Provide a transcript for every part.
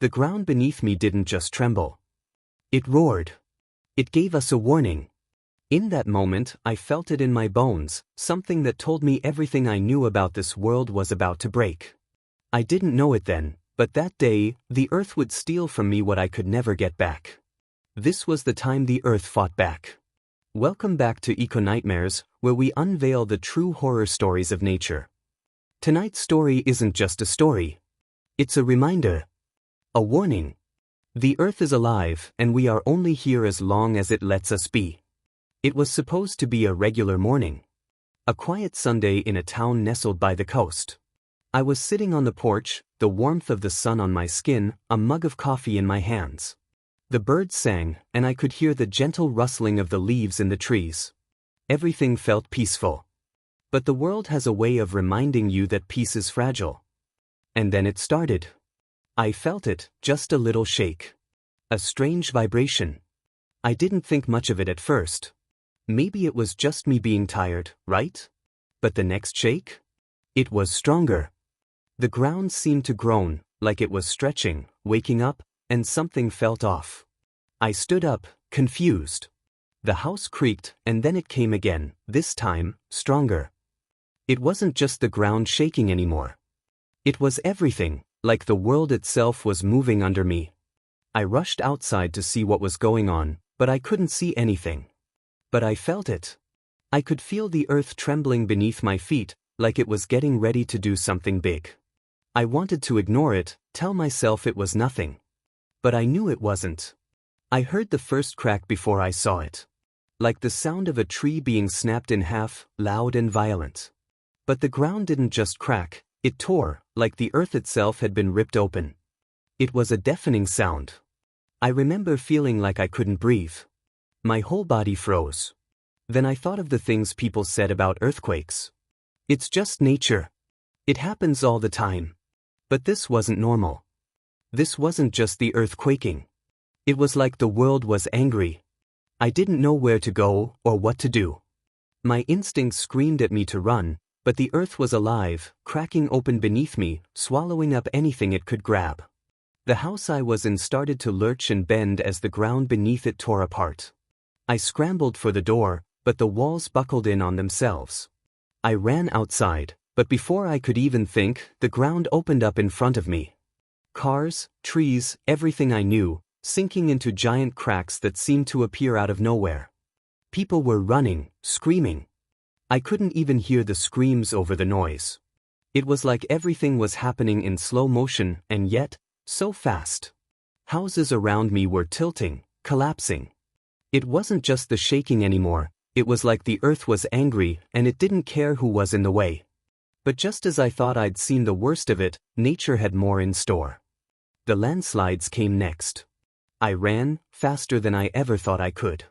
The ground beneath me didn't just tremble. It roared. It gave us a warning. In that moment, I felt it in my bones, something that told me everything I knew about this world was about to break. I didn't know it then, but that day, the earth would steal from me what I could never get back. This was the time the earth fought back. Welcome back to EcoNightmares, where we unveil the true horror stories of nature. Tonight's story isn't just a story. It's a reminder. A warning. The earth is alive, and we are only here as long as it lets us be. It was supposed to be a regular morning. A quiet Sunday in a town nestled by the coast. I was sitting on the porch, the warmth of the sun on my skin, a mug of coffee in my hands. The birds sang, and I could hear the gentle rustling of the leaves in the trees. Everything felt peaceful. But the world has a way of reminding you that peace is fragile. And then it started. I felt it, just a little shake. A strange vibration. I didn't think much of it at first. Maybe it was just me being tired, right? But the next shake? It was stronger. The ground seemed to groan, like it was stretching, waking up, and something felt off. I stood up, confused. The house creaked, and then it came again, this time, stronger. It wasn't just the ground shaking anymore. It was everything, like the world itself was moving under me. I rushed outside to see what was going on, but I couldn't see anything. But I felt it. I could feel the earth trembling beneath my feet, like it was getting ready to do something big. I wanted to ignore it, tell myself it was nothing. But I knew it wasn't. I heard the first crack before I saw it. Like the sound of a tree being snapped in half, loud and violent. But the ground didn't just crack, it tore, like the earth itself had been ripped open. It was a deafening sound. I remember feeling like I couldn't breathe. My whole body froze. Then I thought of the things people said about earthquakes. It's just nature. It happens all the time. But this wasn't normal. This wasn't just the earth quaking. It was like the world was angry. I didn't know where to go or what to do. My instincts screamed at me to run, but the earth was alive, cracking open beneath me, swallowing up anything it could grab. The house I was in started to lurch and bend as the ground beneath it tore apart. I scrambled for the door, but the walls buckled in on themselves. I ran outside, but before I could even think, the ground opened up in front of me. Cars, trees, everything I knew, sinking into giant cracks that seemed to appear out of nowhere. People were running, screaming. I couldn't even hear the screams over the noise. It was like everything was happening in slow motion, and yet, so fast. Houses around me were tilting, collapsing. It wasn't just the shaking anymore, it was like the earth was angry and it didn't care who was in the way. But just as I thought I'd seen the worst of it, nature had more in store. The landslides came next. I ran, faster than I ever thought I could.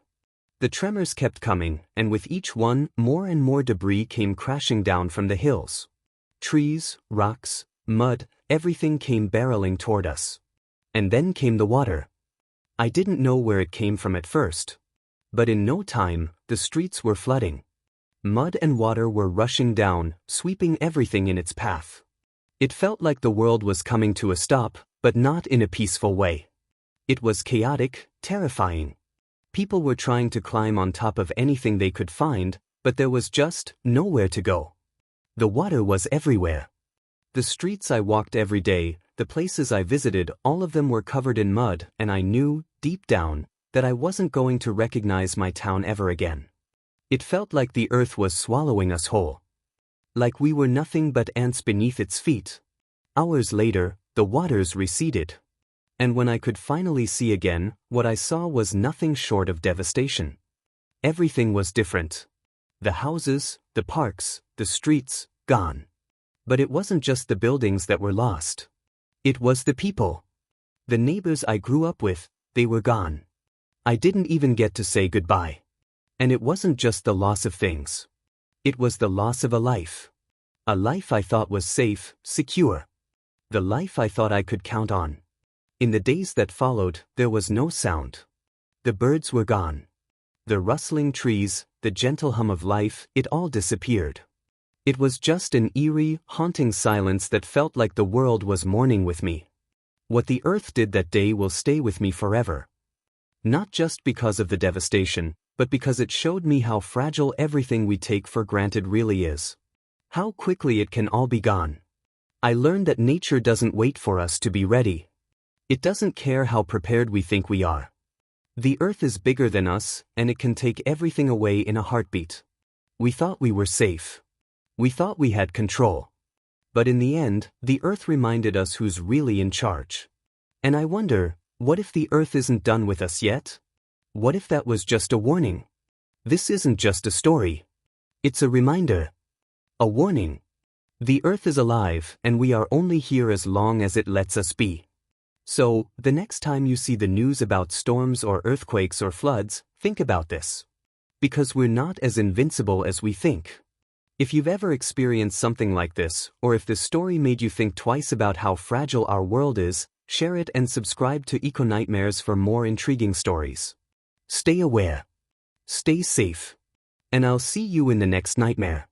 The tremors kept coming, and with each one, more and more debris came crashing down from the hills. Trees, rocks, mud, everything came barreling toward us. And then came the water. I didn't know where it came from at first. But in no time, the streets were flooding. Mud and water were rushing down, sweeping everything in its path. It felt like the world was coming to a stop, but not in a peaceful way. It was chaotic, terrifying. People were trying to climb on top of anything they could find, but there was just nowhere to go. The water was everywhere. The streets I walked every day, the places I visited, all of them were covered in mud, and I knew, deep down, that I wasn't going to recognize my town ever again. It felt like the earth was swallowing us whole. Like we were nothing but ants beneath its feet. Hours later, the waters receded. And when I could finally see again, what I saw was nothing short of devastation. Everything was different. The houses, the parks, the streets, gone. But it wasn't just the buildings that were lost. It was the people. The neighbors I grew up with, they were gone. I didn't even get to say goodbye. And it wasn't just the loss of things. It was the loss of a life. A life I thought was safe, secure. The life I thought I could count on. In the days that followed, there was no sound. The birds were gone. The rustling trees, the gentle hum of life, it all disappeared. It was just an eerie, haunting silence that felt like the world was mourning with me. What the Earth did that day will stay with me forever. Not just because of the devastation, but because it showed me how fragile everything we take for granted really is. How quickly it can all be gone. I learned that nature doesn't wait for us to be ready. It doesn't care how prepared we think we are. The Earth is bigger than us, and it can take everything away in a heartbeat. We thought we were safe. We thought we had control. But in the end, the Earth reminded us who's really in charge. And I wonder, what if the Earth isn't done with us yet? What if that was just a warning? This isn't just a story. It's a reminder. A warning. The Earth is alive, and we are only here as long as it lets us be. So, the next time you see the news about storms or earthquakes or floods, think about this. Because we're not as invincible as we think. If you've ever experienced something like this, or if this story made you think twice about how fragile our world is, share it and subscribe to EcoNightmares for more intriguing stories. Stay aware. Stay safe. And I'll see you in the next nightmare.